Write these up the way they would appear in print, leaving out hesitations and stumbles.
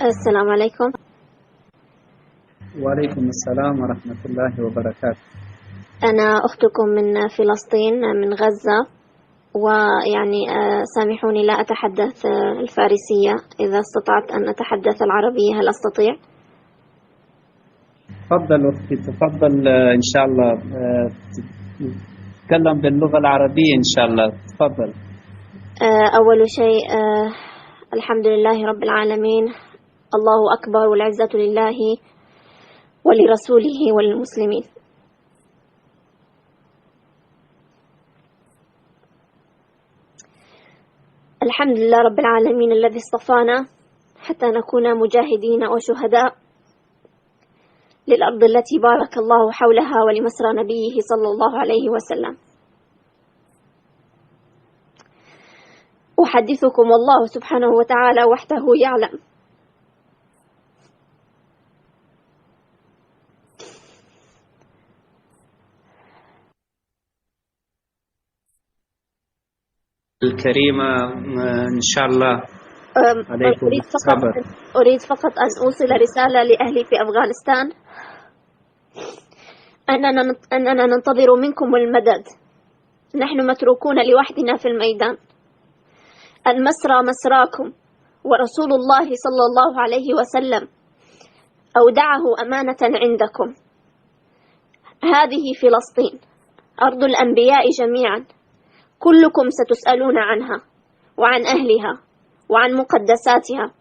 السلام عليكم. وعليكم السلام ورحمة الله وبركاته. أنا أختكم من فلسطين من غزة، ويعني سامحوني لا أتحدث الفارسية، إذا استطعت أن أتحدث العربية هل أستطيع؟ تفضل أختي، تفضل. إن شاء الله تتكلم باللغة العربية إن شاء الله. تفضل. أول شيء الحمد لله رب العالمين، الله أكبر، والعزة لله ولرسوله وللمسلمين. الحمد لله رب العالمين الذي اصطفانا حتى نكون مجاهدين وشهداء للأرض التي بارك الله حولها ولمسرى نبيه صلى الله عليه وسلم. أحدثكم والله سبحانه وتعالى وحده يعلم الكريمة إن شاء الله. عليكم. أريد فقط أن أوصل رسالة لأهلي في أفغانستان أننا ننتظر منكم المدد. نحن متروكون لوحدنا في الميدان، المسرى مسراكم، ورسول الله صلى الله عليه وسلم أودعه أمانة عندكم. هذه فلسطين أرض الأنبياء جميعا، كلكم ستسألون عنها وعن أهلها وعن مقدساتها.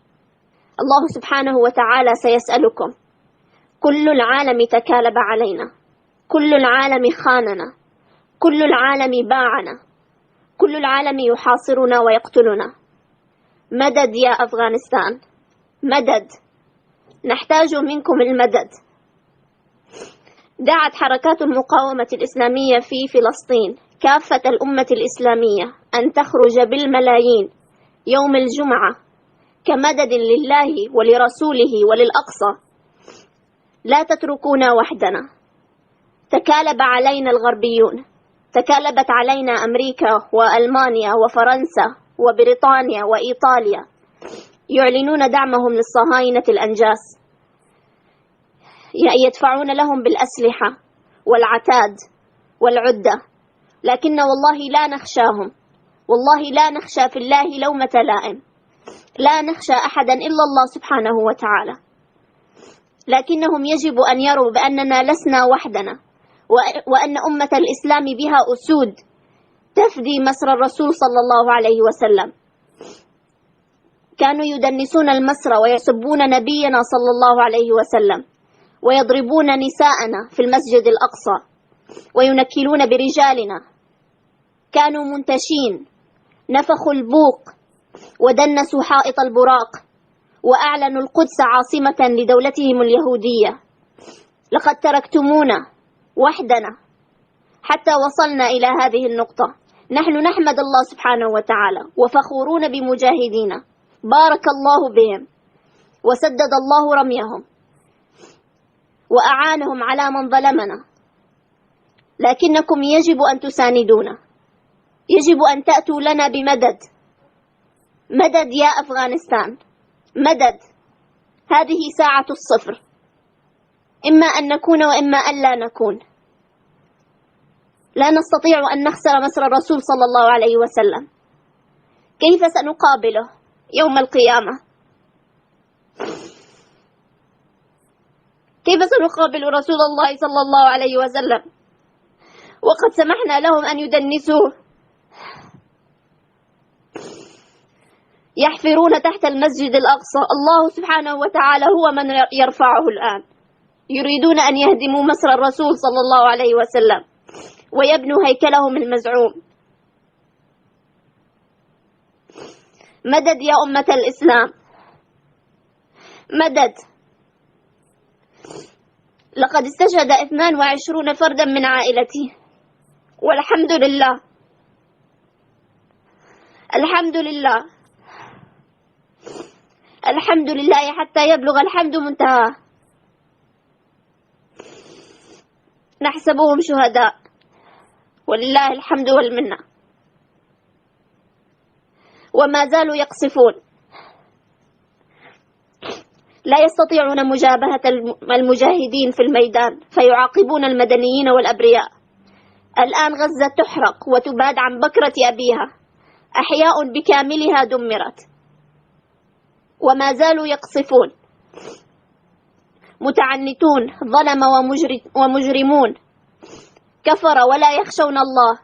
الله سبحانه وتعالى سيسألكم. كل العالم تكالب علينا، كل العالم خاننا، كل العالم باعنا، كل العالم يحاصرنا ويقتلنا. مدد يا أفغانستان، مدد، نحتاج منكم المدد. دعت حركات المقاومة الإسلامية في فلسطين كافة الأمة الإسلامية أن تخرج بالملايين يوم الجمعة كمدد لله ولرسوله وللأقصى. لا تتركونا وحدنا. تكالب علينا الغربيون، تكالبت علينا أمريكا وألمانيا وفرنسا وبريطانيا وإيطاليا، يعلنون دعمهم للصهاينة الأنجاس، يدفعون لهم بالأسلحة والعتاد والعدة، لكن والله لا نخشاهم، والله لا نخشى في الله لومة لائم، لا نخشى أحدا إلا الله سبحانه وتعالى. لكنهم يجب أن يروا بأننا لسنا وحدنا، وأن أمة الإسلام بها أسود تفدي مسر الرسول صلى الله عليه وسلم. كانوا يدنسون المسر ويسبون نبينا صلى الله عليه وسلم، ويضربون نساءنا في المسجد الأقصى، وينكلون برجالنا. كانوا منتشين، نفخوا البوق ودنسوا حائط البراق، وأعلنوا القدس عاصمة لدولتهم اليهودية. لقد تركتمونا وحدنا حتى وصلنا إلى هذه النقطة. نحن نحمد الله سبحانه وتعالى وفخورون بمجاهدينا، بارك الله بهم وسدد الله رميهم وأعانهم على من ظلمنا. لكنكم يجب أن تساندونا، يجب أن تأتوا لنا بمدد. مدد يا أفغانستان، مدد. هذه ساعة الصفر، إما أن نكون وإما أن لا نكون. لا نستطيع أن نخسر مسر الرسول صلى الله عليه وسلم. كيف سنقابله يوم القيامة؟ كيف سنقابل رسول الله صلى الله عليه وسلم وقد سمحنا لهم أن يدنسوه؟ يحفرون تحت المسجد الأقصى، الله سبحانه وتعالى هو من يرفعه الآن. يريدون أن يهدموا مسر الرسول صلى الله عليه وسلم ويبنوا هيكلهم المزعوم. مدد يا أمة الإسلام، مدد. لقد استشهد 22 فردا من عائلتي، والحمد لله، الحمد لله، الحمد لله حتى يبلغ الحمد منتهاه. نحسبهم شهداء ولله الحمد والمنة، وما زالوا يقصفون. لا يستطيعون مجابهة المجاهدين في الميدان فيعاقبون المدنيين والأبرياء. الآن غزة تحرق وتباد عن بكرة أبيها، أحياء بكاملها دمرت وما زالوا يقصفون. متعنتون ظلم ومجرمون كفر ولا يخشون الله،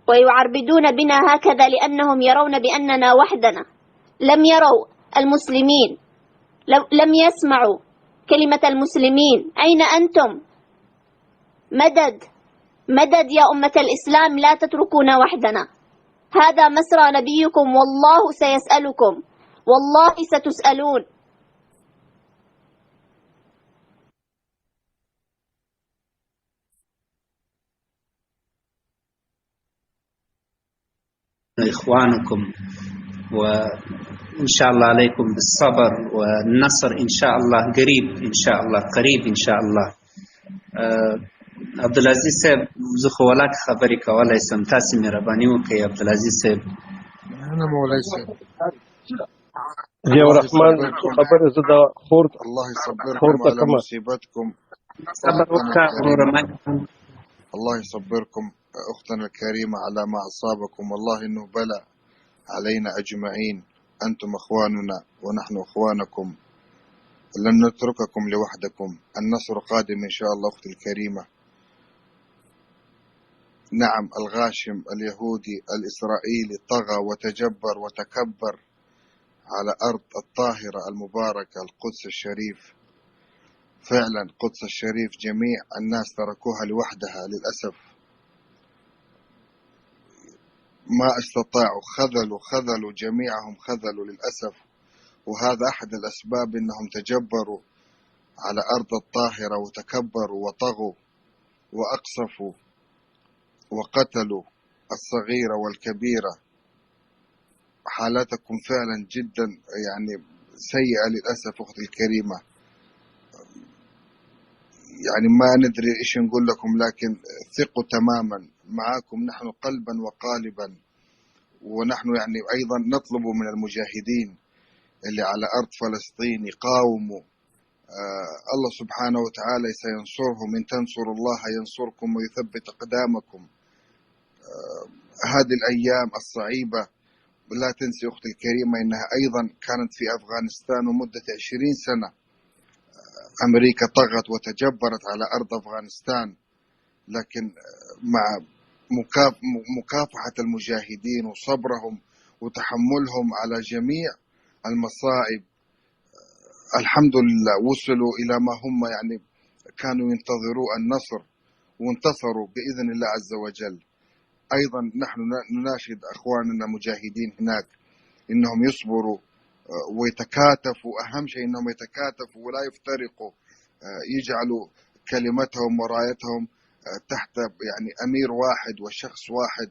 ويعربدون بنا هكذا لأنهم يرون بأننا وحدنا. لم يروا المسلمين، لم يسمعوا كلمة المسلمين. أين أنتم؟ مدد مدد يا أمة الإسلام، لا تتركونا وحدنا. هذا مسرى نبيكم، والله سيسألكم، والله ستسألون. إخوانكم، وإن شاء الله عليكم بالصبر والنصر إن شاء الله قريب، إن شاء الله قريب إن شاء الله. عبدالعزیز صاحب زه خو ولاک خبرې کولی سم، تاسې مهرباني وکړئ عبدالعزیز صاحب. أنا مولاي صاحب ضياء الرحمن خبر زه د خور الله يصبركم على مصيبتكم. صبر وکړه وروره. الله يصبركم أختنا الكريمة على ما أصابكم، والله إنه بلاء علينا أجمعين. أنتم أخواننا ونحن أخوانكم، لن نترككم لوحدكم. النصر قادم إن شاء الله أختي الكريمة. نعم، الغاشم اليهودي الإسرائيلي طغى وتجبر وتكبر على أرض الطاهرة المباركة القدس الشريف. فعلا قدس الشريف جميع الناس تركوها لوحدها للأسف، ما استطاعوا، خذلوا جميعهم، خذلوا للأسف. وهذا أحد الأسباب إنهم تجبروا على أرض الطاهرة وتكبروا وطغوا وأقصفوا وقتلوا الصغيرة والكبيرة. حالتكم فعلا جدا يعني سيئة للأسف أختي الكريمة. يعني ما ندري إيش نقول لكم، لكن ثقوا تماما معاكم نحن قلبا وقالبا. ونحن يعني أيضا نطلب من المجاهدين اللي على أرض فلسطين يقاوموا. الله سبحانه وتعالى سينصرهم، إن تنصروا الله ينصركم ويثبت أقدامكم. هذه الأيام الصعيبة لا تنسي أختي الكريمة إنها أيضا كانت في أفغانستان، ومدة 20 سنة أمريكا طغت وتجبرت على أرض أفغانستان. لكن مع مكافحة المجاهدين وصبرهم وتحملهم على جميع المصائب، الحمد لله وصلوا إلى ما هم يعني كانوا ينتظروا النصر، وانتصروا بإذن الله عز وجل. أيضا نحن نناشد أخواننا المجاهدين هناك إنهم يصبروا ويتكاتفوا. أهم شيء إنهم يتكاتفوا ولا يفترقوا، يجعلوا كلمتهم ورايتهم تحت يعني أمير واحد وشخص واحد.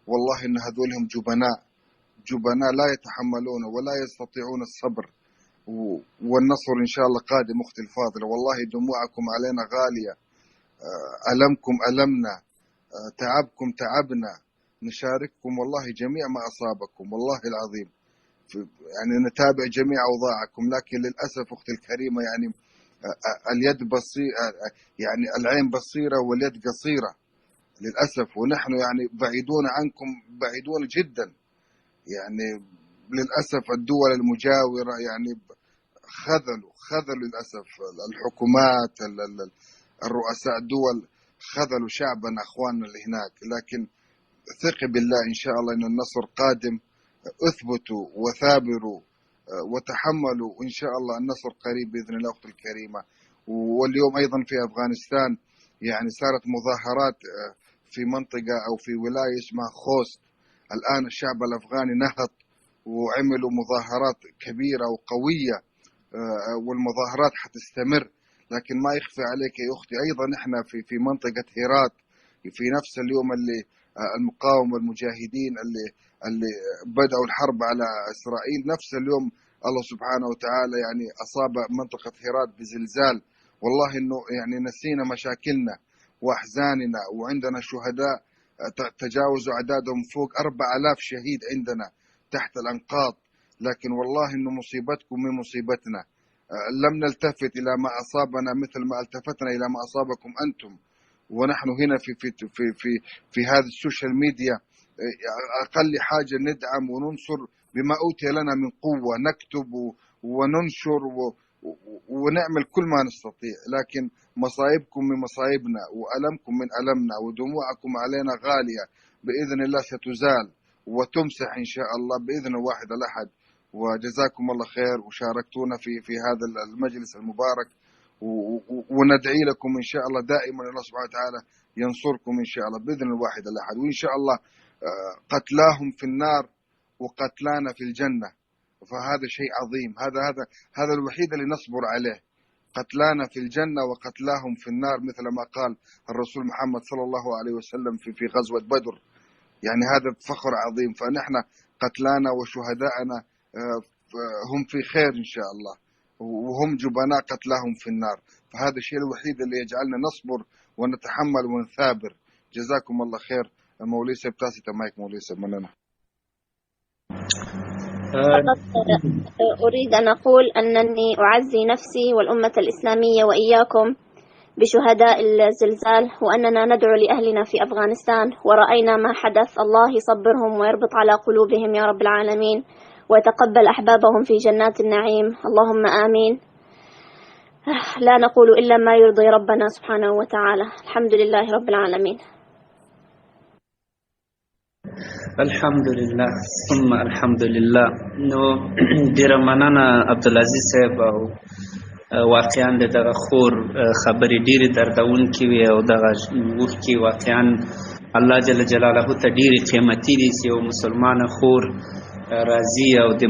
والله إن هذولهم جبناء لا يتحملون ولا يستطيعون الصبر. والنصر إن شاء الله قادم أختي الفاضلة. والله دموعكم علينا غالية، ألمكم ألمنا، تعبكم تعبنا، نشارككم والله جميع ما أصابكم والله العظيم. يعني نتابع جميع أوضاعكم، لكن للأسف أختي الكريمة يعني اليد بصيرة، يعني العين بصيرة واليد قصيرة للأسف. ونحن يعني بعيدون عنكم، بعيدون جدا. يعني للأسف الدول المجاورة يعني خذلوا للأسف الحكومات، الرؤساء الدول خذلوا شعبنا أخواننا اللي هناك. لكن ثقي بالله إن شاء الله إن النصر قادم. اثبتوا وثابروا وتحملوا، وإن شاء الله النصر قريب بإذن الله أختي الكريمة. واليوم أيضا في أفغانستان يعني صارت مظاهرات في منطقة أو في ولاية اسمها خوست. الآن الشعب الأفغاني نهض وعملوا مظاهرات كبيرة وقوية، والمظاهرات حتستمر. لكن ما يخفى عليك يا أختي أيضا إحنا في منطقة هيرات في نفس اليوم اللي المقاومة والمجاهدين اللي بدأوا الحرب على إسرائيل، نفس اليوم الله سبحانه وتعالى يعني أصاب منطقة هيرات بزلزال. والله إنه يعني نسينا مشاكلنا وأحزاننا، وعندنا شهداء تجاوزوا أعدادهم فوق 4000 شهيد عندنا تحت الأنقاض. لكن والله إنه مصيبتكم من مصيبتنا. لم نلتفت إلى ما أصابنا مثل ما التفتنا إلى ما أصابكم أنتم، ونحن هنا في هذه السوشيال ميديا أقل حاجة ندعم وننصر بما أوتي لنا من قوة، نكتب وننشر ونعمل كل ما نستطيع، لكن مصايبكم من مصايبنا وألمكم من ألمنا ودموعكم علينا غالية، بإذن الله ستزال وتمسح إن شاء الله بإذن الواحد الأحد. وجزاكم الله خير، وشاركتونا في هذا المجلس المبارك، وندعي لكم إن شاء الله دائما الله سبحانه وتعالى ينصركم إن شاء الله بإذن الواحد الأحد. وإن شاء الله قتلاهم في النار وقتلانا في الجنة، فهذا شيء عظيم. هذا الوحيد اللي نصبر عليه، قتلانا في الجنة وقتلاهم في النار، مثل ما قال الرسول محمد صلى الله عليه وسلم في غزوة بدر. يعني هذا فخر عظيم. فنحن قتلانا وشهداءنا هم في خير إن شاء الله، وهم جبناء قتلاهم في النار. فهذا الشيء الوحيد اللي يجعلنا نصبر ونتحمل ونثابر. جزاكم الله خير. موليسة بتاسي تمايك موليسة مننا. أريد أن أقول أنني أعزي نفسي والأمة الإسلامية وإياكم بشهداء الزلزال، وأننا ندعو لأهلنا في أفغانستان، ورأينا ما حدث. الله يصبرهم ويربط على قلوبهم يا رب العالمين، ويتقبل أحبابهم في جنات النعيم، اللهم آمين. لا نقول إلا ما يرضي ربنا سبحانه وتعالى. الحمد لله رب العالمين. الحمد لله ثم الحمد لله. نو ډیره مننه عبدالعزیز صاحب، او واقعا دغه خور خبرې ډېرې دردونکې وې، او دغه اوښکې واقعا الله جل جلاله ته ډېرې قیمتي دي چې یو مسلمانه خور راځي او د